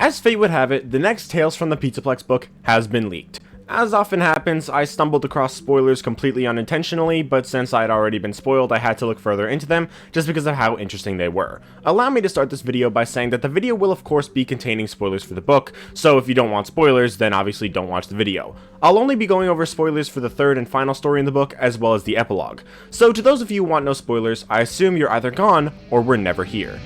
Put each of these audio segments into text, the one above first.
As fate would have it, the next Tales from the Pizzaplex book has been leaked. As often happens, I stumbled across spoilers completely unintentionally, but since I had already been spoiled, I had to look further into them, just because of how interesting they were. Allow me to start this video by saying that the video will of course be containing spoilers for the book, so if you don't want spoilers, then obviously don't watch the video. I'll only be going over spoilers for the third and final story in the book, as well as the epilogue. So to those of you who want no spoilers, I assume you're either gone, or were never here.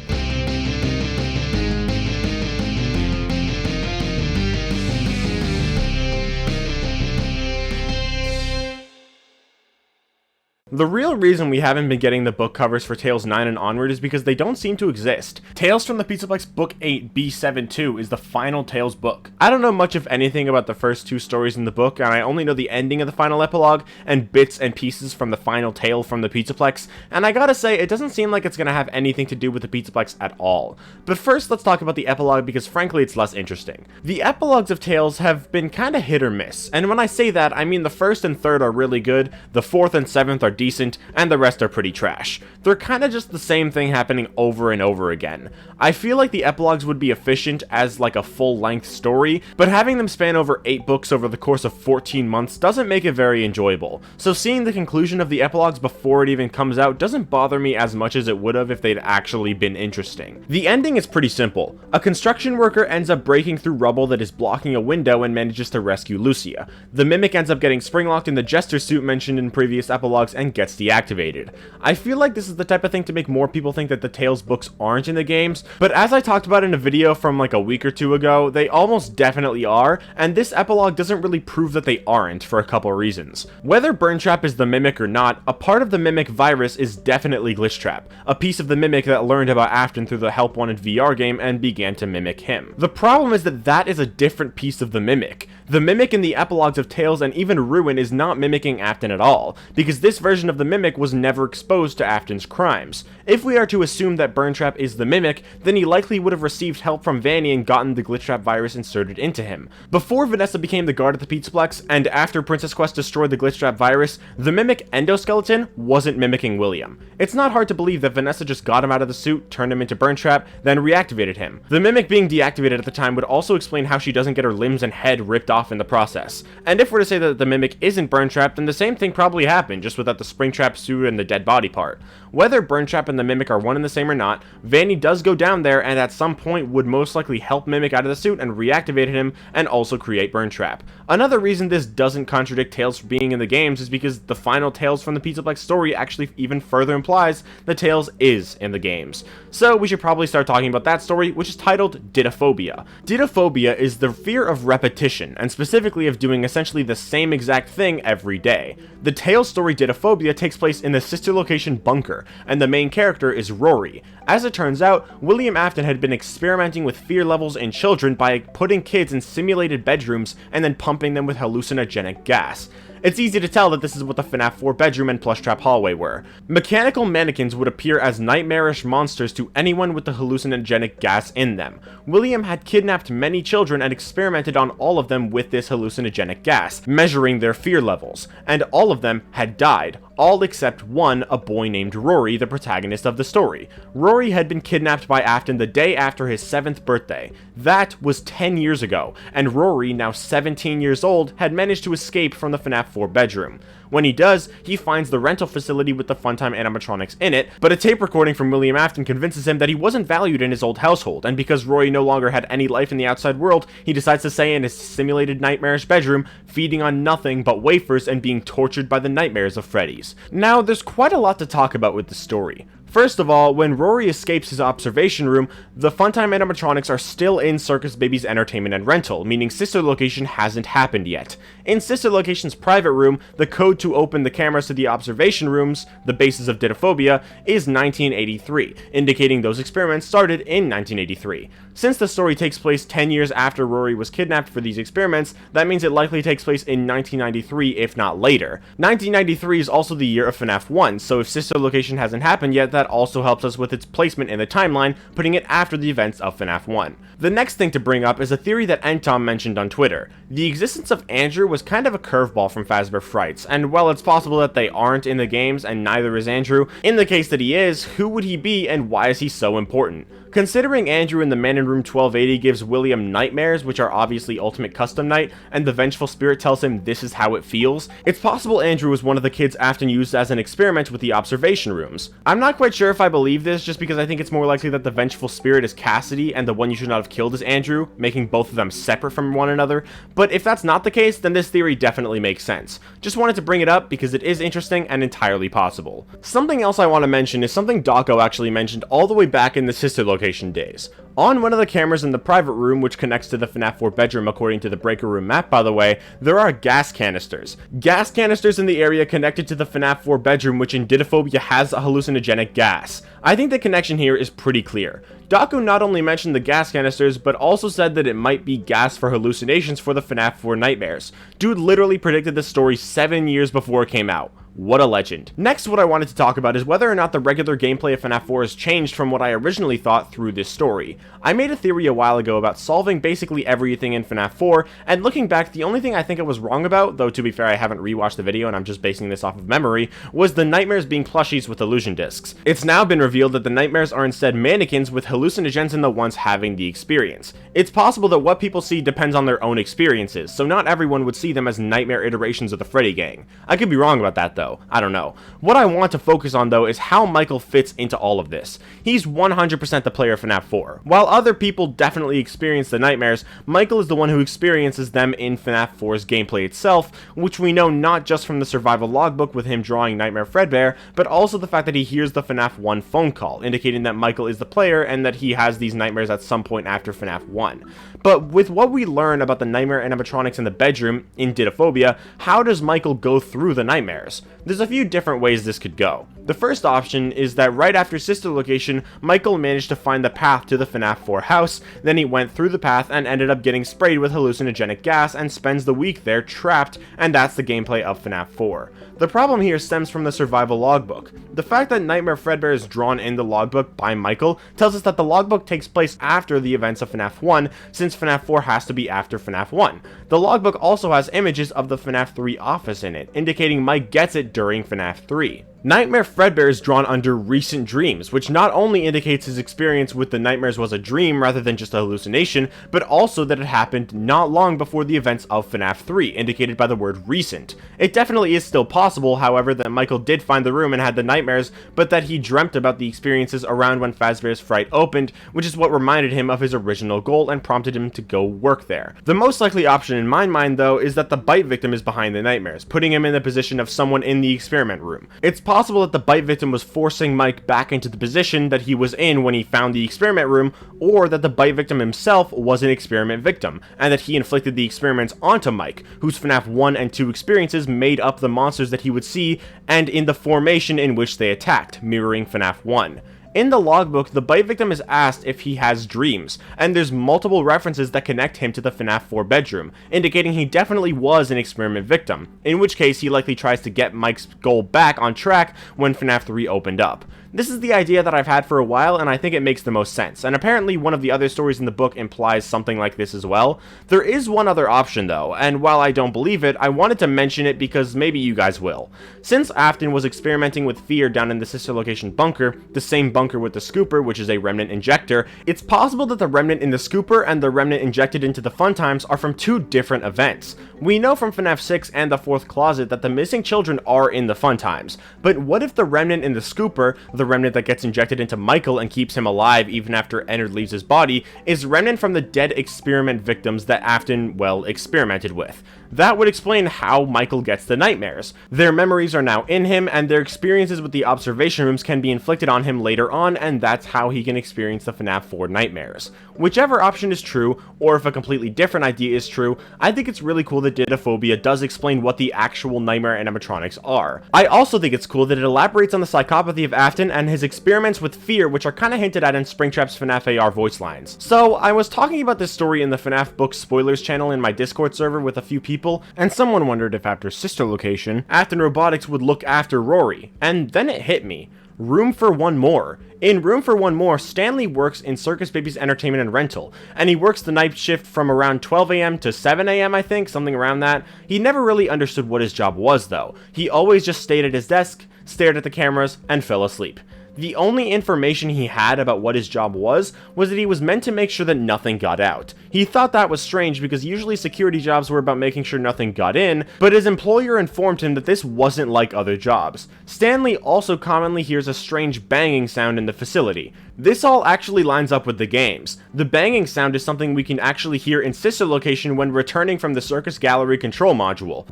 The real reason we haven't been getting the book covers for Tales 9 and onward is because they don't seem to exist. Tales from the Pizzaplex Book 8 B72 is the final Tales book. I don't know much of anything about the first two stories in the book, and I only know the ending of the final epilogue and bits and pieces from the final tale from the Pizzaplex, and I gotta say, it doesn't seem like it's gonna have anything to do with the Pizzaplex at all. But first, let's talk about the epilogue because frankly it's less interesting. The epilogues of Tales have been kinda hit or miss, and when I say that, I mean the first and third are really good, the fourth and seventh are decent, and the rest are pretty trash. They're kinda just the same thing happening over and over again. I feel like the epilogues would be efficient as like a full-length story, but having them span over 8 books over the course of 14 months doesn't make it very enjoyable. So seeing the conclusion of the epilogues before it even comes out doesn't bother me as much as it would have if they'd actually been interesting. The ending is pretty simple. A construction worker ends up breaking through rubble that is blocking a window and manages to rescue Lucia. The Mimic ends up getting spring-locked in the Jester suit mentioned in previous epilogues and gets deactivated. I feel like this is the type of thing to make more people think that the Tales books aren't in the games, but as I talked about in a video from like a week or two ago, they almost definitely are, and this epilogue doesn't really prove that they aren't for a couple reasons. Whether Burntrap is the Mimic or not, a part of the Mimic virus is definitely Glitchtrap, a piece of the Mimic that learned about Afton through the Help Wanted VR game and began to mimic him. The problem is that that is a different piece of the Mimic. The Mimic in the epilogues of Tales and even Ruin is not mimicking Afton at all, because this version of the Mimic was never exposed to Afton's crimes. If we are to assume that Burntrap is the Mimic, then he likely would have received help from Vanny and gotten the Glitchtrap virus inserted into him. Before Vanessa became the guard at the Pizzaplex, and after Princess Quest destroyed the Glitchtrap virus, the Mimic Endoskeleton wasn't mimicking William. It's not hard to believe that Vanessa just got him out of the suit, turned him into Burntrap, then reactivated him. The Mimic being deactivated at the time would also explain how she doesn't get her limbs and head ripped off in the process. And if we're to say that the Mimic isn't Burntrap, then the same thing probably happened, just without the Springtrap suit and the dead body part. Whether Burntrap and the Mimic are one and the same or not, Vanny does go down there and at some point would most likely help Mimic out of the suit and reactivate him and also create Burntrap. Another reason this doesn't contradict Tales being in the games is because the final Tales from the Pizzaplex story actually even further implies that Tales is in the games. So we should probably start talking about that story, which is titled Didophobia. Didophobia is the fear of repetition, and specifically of doing essentially the same exact thing every day. The Tales story Didophobia takes place in the sister location Bunker, and the main character is Rory. As it turns out, William Afton had been experimenting with fear levels in children by putting kids in simulated bedrooms and then pumping them with hallucinogenic gas. It's easy to tell that this is what the FNAF 4 bedroom and Plushtrap hallway were. Mechanical mannequins would appear as nightmarish monsters to anyone with the hallucinogenic gas in them. William had kidnapped many children and experimented on all of them with this hallucinogenic gas, measuring their fear levels, and all of them had died, all except one, a boy named Rory, the protagonist of the story. Rory had been kidnapped by Afton the day after his 7th birthday. That was 10 years ago, and Rory, now 17 years old, had managed to escape from the FNAF 4 bedroom. When he does, he finds the rental facility with the Funtime animatronics in it, but a tape recording from William Afton convinces him that he wasn't valued in his old household, and because Rory no longer had any life in the outside world, he decides to stay in his simulated nightmarish bedroom, feeding on nothing but wafers and being tortured by the nightmares of Freddy's. Now, there's quite a lot to talk about with the story. First of all, when Rory escapes his observation room, the Funtime animatronics are still in Circus Baby's entertainment and rental, meaning Sister Location hasn't happened yet. In Sister Location's private room, the code to open the cameras to the observation rooms, the basis of Didophobia, is 1983, indicating those experiments started in 1983. Since the story takes place 10 years after Rory was kidnapped for these experiments, that means it likely takes place in 1993, if not later. 1993 is also the year of FNAF 1, so if Sister Location hasn't happened yet, that also helps us with its placement in the timeline, putting it after the events of FNAF 1. The next thing to bring up is a theory that Entom mentioned on Twitter. The existence of Andrew was kind of a curveball from Fazbear Frights, and while it's possible that they aren't in the games and neither is Andrew, in the case that he is, who would he be and why is he so important? Considering Andrew in the Man in in room 1280 gives William nightmares, which are obviously Ultimate Custom Night, and the Vengeful Spirit tells him this is how it feels, it's possible Andrew was one of the kids Afton used as an experiment with the observation rooms. I'm not quite sure if I believe this, just because I think it's more likely that the Vengeful Spirit is Cassidy and the one you should not have killed is Andrew, making both of them separate from one another, but if that's not the case, then this theory definitely makes sense. Just wanted to bring it up because it is interesting and entirely possible. Something else I want to mention is something Dawko actually mentioned all the way back in the sister location days. On one of the cameras in the private room, which connects to the FNAF 4 bedroom according to the breaker room map by the way, there are gas canisters. Gas canisters in the area connected to the FNAF 4 bedroom, which in Didophobia has a hallucinogenic gas. I think the connection here is pretty clear. Dawko not only mentioned the gas canisters, but also said that it might be gas for hallucinations for the FNAF 4 nightmares. Dude literally predicted this story 7 years before it came out. What a legend. Next, what I wanted to talk about is whether or not the regular gameplay of FNAF 4 has changed from what I originally thought through this story. I made a theory a while ago about solving basically everything in FNAF 4, and looking back, the only thing I think I was wrong about, though to be fair I haven't rewatched the video and I'm just basing this off of memory, was the nightmares being plushies with illusion discs. It's now been revealed that the nightmares are instead mannequins with hallucinogens in the ones having the experience. It's possible that what people see depends on their own experiences, so not everyone would see them as nightmare iterations of the Freddy gang. I could be wrong about that though. I don't know. What I want to focus on though is how Michael fits into all of this. He's 100% the player of FNAF 4. While other people definitely experience the nightmares, Michael is the one who experiences them in FNAF 4's gameplay itself, which we know not just from the survival logbook with him drawing Nightmare Fredbear, but also the fact that he hears the FNAF 1 phone call, indicating that Michael is the player and that he has these nightmares at some point after FNAF 1. But with what we learn about the nightmare animatronics in the bedroom, in Didophobia, how does Michael go through the nightmares? There's a few different ways this could go. The first option is that right after sister location, Michael managed to find the path to the FNAF 4 house, then he went through the path and ended up getting sprayed with hallucinogenic gas and spends the week there trapped, and that's the gameplay of FNAF 4. The problem here stems from the survival logbook. The fact that Nightmare Fredbear is drawn in the logbook by Michael tells us that the logbook takes place after the events of FNAF 1, since FNAF 4 has to be after FNAF 1. The logbook also has images of the FNAF 3 office in it, indicating Mike gets it during FNAF 3. Nightmare Fredbear is drawn under recent dreams, which not only indicates his experience with the nightmares was a dream rather than just a hallucination, but also that it happened not long before the events of FNAF 3, indicated by the word recent. It definitely is still possible, however, that Michael did find the room and had the nightmares, but that he dreamt about the experiences around when Fazbear's Fright opened, which is what reminded him of his original goal and prompted him to go work there. The most likely option in my mind, though, is that the bite victim is behind the nightmares, putting him in the position of someone in the experiment room. It's possible that the bite victim was forcing Mike back into the position that he was in when he found the experiment room, or that the bite victim himself was an experiment victim, and that he inflicted the experiments onto Mike, whose FNAF 1 and 2 experiences made up the monsters that he would see, and in the formation in which they attacked, mirroring FNAF 1. In the logbook, the bite victim is asked if he has dreams, and there's multiple references that connect him to the FNAF 4 bedroom, indicating he definitely was an experiment victim, in which case he likely tries to get Mike's goal back on track when FNAF 3 opened up. This is the idea that I've had for a while, and I think it makes the most sense, and apparently one of the other stories in the book implies something like this as well. There is one other option though, and while I don't believe it, I wanted to mention it because maybe you guys will. Since Afton was experimenting with fear down in the sister location bunker, the same bunker with the scooper, which is a remnant injector, it's possible that the remnant in the scooper and the remnant injected into the fun times are from two different events. We know from FNAF 6 and the fourth closet that the missing children are in the fun times, but what if the remnant in the scooper, the remnant that gets injected into Michael and keeps him alive even after Ennard leaves his body, is remnant from the dead experiment victims that Afton, well, experimented with? That would explain how Michael gets the nightmares. Their memories are now in him, and their experiences with the observation rooms can be inflicted on him later on, and that's how he can experience the FNAF 4 nightmares. Whichever option is true, or if a completely different idea is true, I think it's really cool that Didophobia does explain what the actual nightmare animatronics are. I also think it's cool that it elaborates on the psychopathy of Afton and his experiments with fear, which are kinda hinted at in Springtrap's FNAF AR voice lines. So, I was talking about this story in the FNAF Book Spoilers channel in my Discord server with a few people, and someone wondered if after sister location, Afton Robotics would look after Rory, and then it hit me. Room for one more. In Room for One More, Stanley works in Circus Baby's entertainment and rental, and he works the night shift from around 12 AM to 7 AM, I think, something around that. He never really understood what his job was, though. He always just stayed at his desk, stared at the cameras, and fell asleep. The only information he had about what his job was that he was meant to make sure that nothing got out. He thought that was strange because usually security jobs were about making sure nothing got in, but his employer informed him that this wasn't like other jobs. Stanley also commonly hears a strange banging sound in the facility. This all actually lines up with the games. The banging sound is something we can actually hear in Sister Location when returning from the Circus Gallery control module.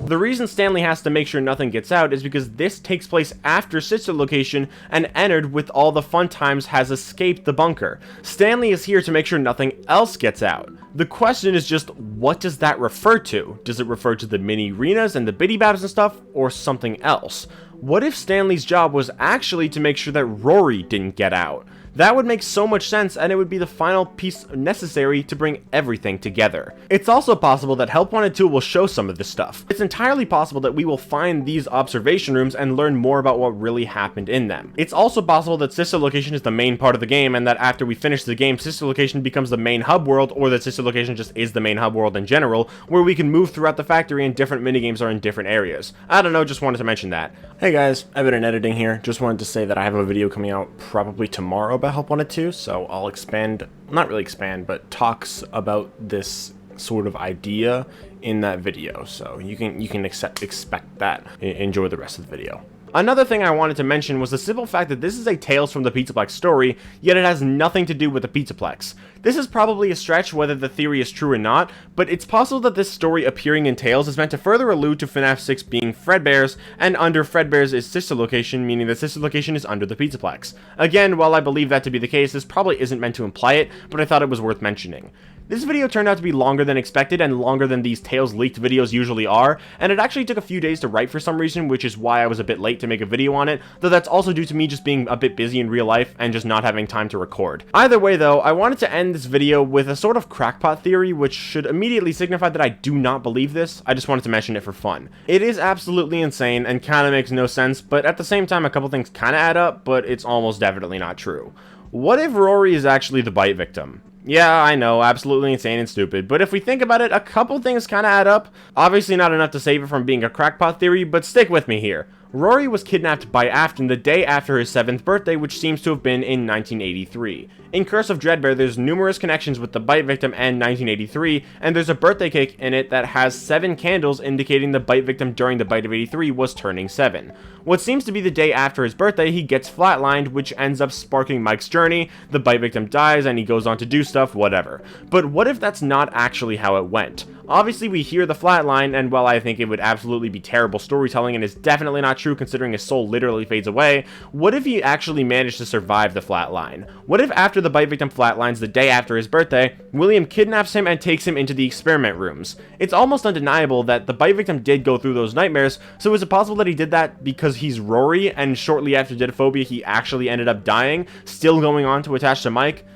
The reason Stanley has to make sure nothing gets out is because this takes place after Sister Location and Ennard with all the fun times has escaped the bunker. Stanley is here to make sure nothing else gets out. The question is just, what does that refer to? Does it refer to the mini arenas and the biddy babs and stuff, or something else? What if Stanley's job was actually to make sure that Rory didn't get out? That would make so much sense, and it would be the final piece necessary to bring everything together. It's also possible that Help Wanted 2 will show some of this stuff. It's entirely possible that we will find these observation rooms and learn more about what really happened in them. It's also possible that Sister Location is the main part of the game, and that after we finish the game, Sister Location becomes the main hub world, or that Sister Location just is the main hub world in general, where we can move throughout the factory and different minigames are in different areas. I don't know, just wanted to mention that. Hey guys, I've been in editing here. Just wanted to say that I have a video coming out probably tomorrow about Help Wanted 2, so I'll expand, not really expand, but talks about this sort of idea in that video, so you can expect that. Enjoy the rest of the video. Another thing I wanted to mention was the simple fact that this is a Tales from the Pizzaplex story, yet it has nothing to do with the Pizzaplex. This is probably a stretch whether the theory is true or not, but it's possible that this story appearing in Tales is meant to further allude to FNAF 6 being Fredbear's, and under Fredbear's is Sister Location, meaning that Sister Location is under the Pizzaplex. Again, while I believe that to be the case, this probably isn't meant to imply it, but I thought it was worth mentioning. This video turned out to be longer than expected and longer than these Tales leaked videos usually are, and it actually took a few days to write for some reason, which is why I was a bit late to make a video on it, though that's also due to me just being a bit busy in real life and just not having time to record. Either way though, I wanted to end this video with a sort of crackpot theory, which should immediately signify that I do not believe this. I just wanted to mention it for fun. It is absolutely insane and kinda makes no sense, but at the same time a couple things kinda add up, but it's almost definitely not true. What if Rory is actually the bite victim? Yeah, I know, absolutely insane and stupid, but if we think about it, a couple things kinda add up. Obviously not enough to save it from being a crackpot theory, but stick with me here. Rory was kidnapped by Afton the day after his 7th birthday, which seems to have been in 1983. In Curse of Dreadbear, there's numerous connections with the bite victim and 1983, and there's a birthday cake in it that has 7 candles indicating the bite victim during the bite of 83 was turning 7. What seems to be the day after his birthday, he gets flatlined, which ends up sparking Mike's journey, the bite victim dies, and he goes on to do stuff, whatever. But what if that's not actually how it went? Obviously, we hear the flatline, and while I think it would absolutely be terrible storytelling and is definitely not true considering his soul literally fades away, what if he actually managed to survive the flatline? What if after the bite victim flatlines the day after his birthday, William kidnaps him and takes him into the experiment rooms? It's almost undeniable that the bite victim did go through those nightmares, so is it possible that he did that because he's Rory, and shortly after Didophobia he actually ended up dying, still going on to attach to Mike?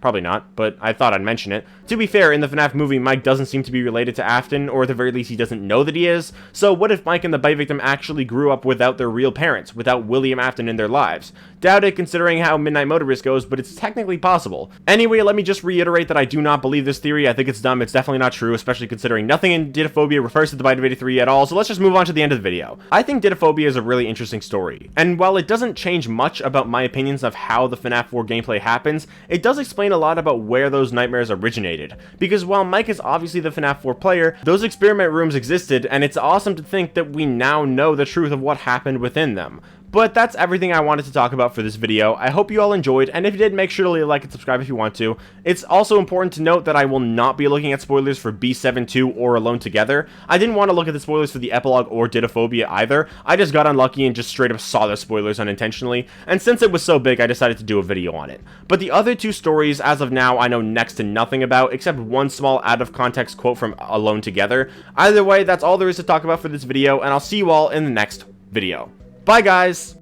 Probably not, but I thought I'd mention it. To be fair, in the FNAF movie, Mike doesn't seem to be related to Afton, or at the very least he doesn't know that he is, so what if Mike and the bite victim actually grew up without their real parents, without William Afton in their lives? Doubt it considering how Midnight Motorist goes, but it's technically possible. Anyway, let me just reiterate that I do not believe this theory. I think it's dumb, it's definitely not true, especially considering nothing in Didophobia refers to the bite of 83 at all, so let's just move on to the end of the video. I think Didophobia is a really interesting story, and while it doesn't change much about my opinions of how the FNAF 4 gameplay happens, it does explain a lot about where those nightmares originated. Because while Mike is obviously the FNAF 4 player, those experiment rooms existed, and it's awesome to think that we now know the truth of what happened within them. But that's everything I wanted to talk about for this video. I hope you all enjoyed, and if you did, make sure to leave a like and subscribe if you want to. It's also important to note that I will not be looking at spoilers for B7-2 or Alone Together. I didn't want to look at the spoilers for the epilogue or Didophobia either. I just got unlucky and just straight up saw the spoilers unintentionally, and since it was so big, I decided to do a video on it. But the other 2 stories, as of now, I know next to nothing about, except one small out-of-context quote from Alone Together. Either way, that's all there is to talk about for this video, and I'll see you all in the next video. Bye, guys!